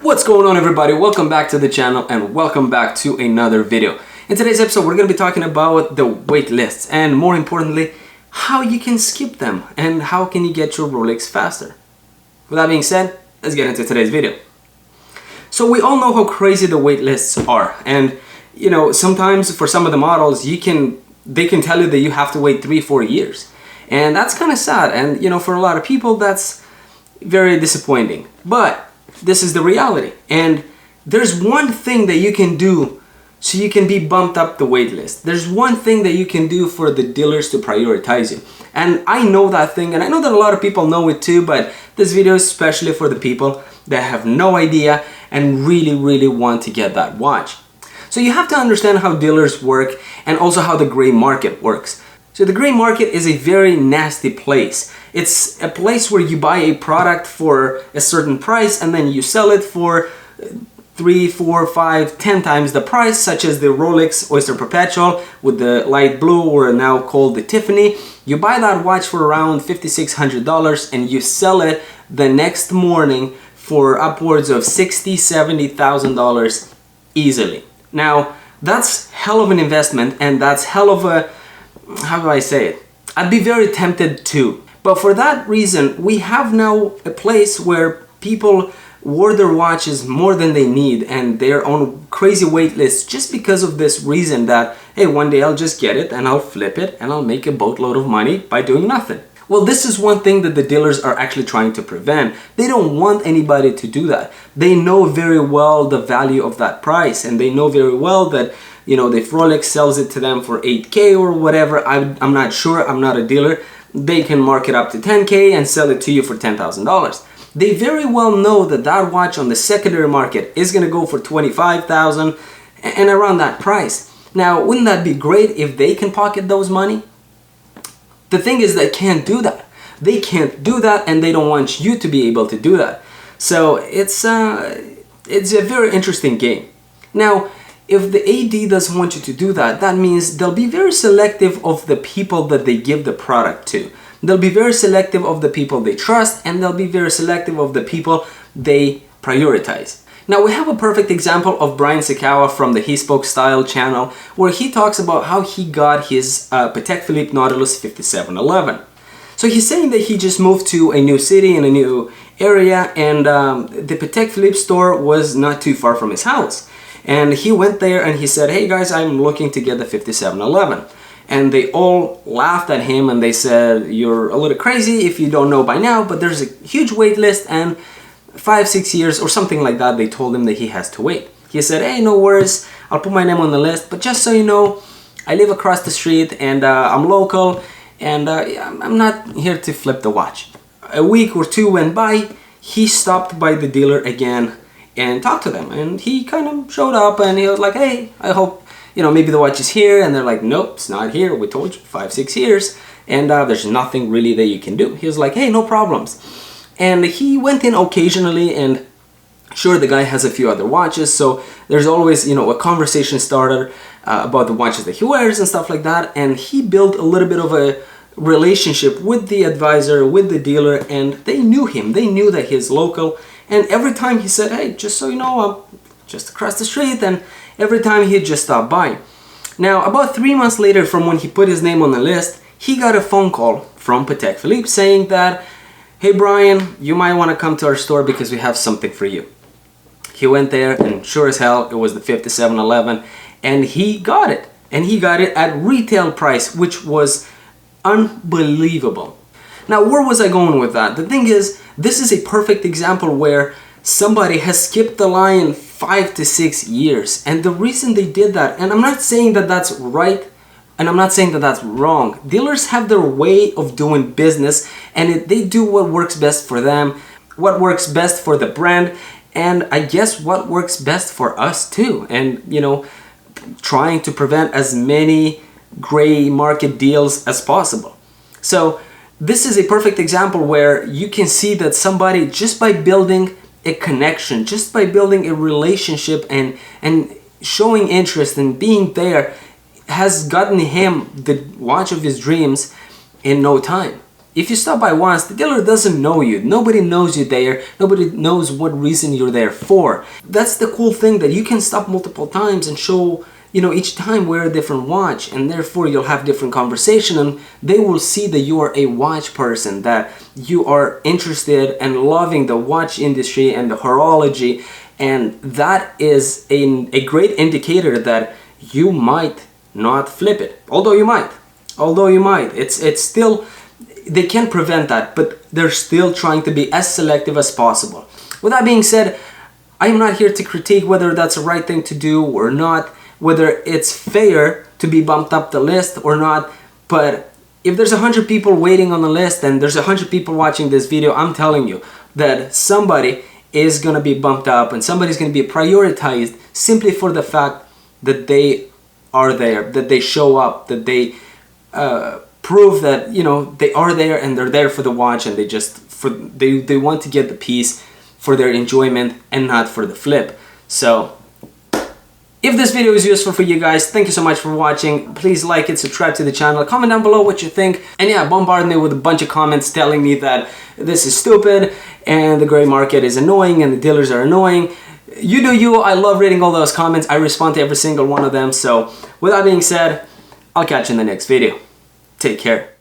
What's going on, everybody? Welcome back to the channel and welcome back to another video. In today's episode, we're going to be talking about the wait lists and, more importantly, how you can skip them and how can you get your Rolex faster. With that being said, let's get into today's video. So we all know how crazy the wait lists are, and you know, sometimes for some of the models they can tell you that you have to wait 3-4 years, and that's kind of sad, and you know, for a lot of people that's very disappointing, but this is the reality. And there's one thing that you can do so you can be bumped up the wait list. There's one thing that you can do for the dealers to prioritize you. And I know that thing, and I know that a lot of people know it too, but this video is especially for the people that have no idea and really want to get that watch. So you have to understand how dealers work and also how the gray market works. So the gray market is a very nasty place. It's a place where you buy a product for a certain price and then you sell it for 3, 4, 5, 10 times the price, such as the Rolex Oyster Perpetual with the light blue, or now called the Tiffany. You buy that watch for around $5,600 and you sell it the next morning for upwards of $60,000, $70,000 easily. Now, that's hell of an investment, and that's hell of a, how do I say it? I'd be very tempted too. But for that reason, we have now a place where people order watches more than they need, and they're on crazy wait lists just because of this reason that, hey, one day I'll just get it and I'll flip it and I'll make a boatload of money by doing nothing. Well, this is one thing that the dealers are actually trying to prevent. They don't want anybody to do that. They know very well the value of that price, and they know very well that, you know, if Rolex sells it to them for 8K or whatever, I'm not sure, I'm not a dealer, they can mark it up to 10K and sell it to you for $10,000. They very well know that that watch on the secondary market is going to go for $25,000 and around that price. Now, wouldn't that be great if they can pocket those money? The thing is, they can't do that. They can't do that, and they don't want you to be able to do that. So it's a very interesting game. Now, if the AD doesn't want you to do that, that means they'll be very selective of the people that they give the product to. They'll be very selective of the people they trust, and they'll be very selective of the people they prioritize. Now, we have a perfect example of Brian Sakawa from the He Spoke Style channel, where he talks about how he got his Patek Philippe Nautilus 5711. So he's saying that he just moved to a new city in a new area, and the Patek Philippe store was not too far from his house. And he went there and he said, hey guys, I'm looking to get the 5711. And they all laughed at him and they said, you're a little crazy if you don't know by now, but there's a huge wait list, and 5-6 years or something like that, they told him that he has to wait. He said, hey, no worries, I'll put my name on the list, but just so you know, I live across the street and I'm local, and I'm not here to flip the watch. A week or two went by, he stopped by the dealer again and talked to them, and he kind of showed up and he was like, hey, I hope, you know, maybe the watch is here. And they're like, nope, it's not here, we told you 5-6 years, and there's nothing really that you can do. He was like, hey, no problems. And he went in occasionally, and sure, the guy has a few other watches, so there's always, you know, a conversation started about the watches that he wears and stuff like that, and he built a little bit of a relationship with the advisor, with the dealer, and they knew him, they knew that he's local, and every time he said, hey, just so you know, I'm just across the street, and every time he'd just stop by. Now, about 3 months later from when he put his name on the list, he got a phone call from Patek Philippe saying that, hey Brian, you might want to come to our store because we have something for you. He went there, and sure as hell, it was the 5711, and he got it. And he got it at retail price, which was unbelievable. Now, where was I going with that? The thing is, this is a perfect example where somebody has skipped the line 5 to 6 years. And the reason they did that, and I'm not saying that that's right, and I'm not saying that that's wrong. Dealers have their way of doing business, and they do what works best for them, what works best for the brand, and I guess what works best for us too. And, you know, trying to prevent as many gray market deals as possible. So this is a perfect example where you can see that somebody, just by building a connection, just by building a relationship and showing interest and being there, has gotten him the watch of his dreams in no time. if you stop by once, the dealer doesn't know you. Nobody knows you there. Nobody knows what reason you're there for. That's the cool thing, that you can stop multiple times and show, you know, each time wear a different watch, and therefore you'll have different conversation, and they will see that you are a watch person, that you are interested and loving the watch industry and the horology, and that is a great indicator that you might not flip it. Although you might. It's still, they can't prevent that, but they're still trying to be as selective as possible. With that being said, I'm not here to critique whether that's the right thing to do or not, whether it's fair to be bumped up the list or not, but if there's 100 people waiting on the list and there's 100 people watching this video, I'm telling you that somebody is gonna be bumped up and somebody's gonna be prioritized simply for the fact that they are there, that they show up, that they prove that, you know, they are there and they're there for the watch, and they want to get the piece for their enjoyment and not for the flip. So if this video is useful for you guys, thank you so much for watching. Please like it, subscribe to the channel, comment down below what you think, and yeah, bombard me with a bunch of comments telling me that this is stupid and the gray market is annoying and the dealers are annoying. You do you. I love reading all those comments. I respond to every single one of them. So with that being said, I'll catch you in the next video. Take care.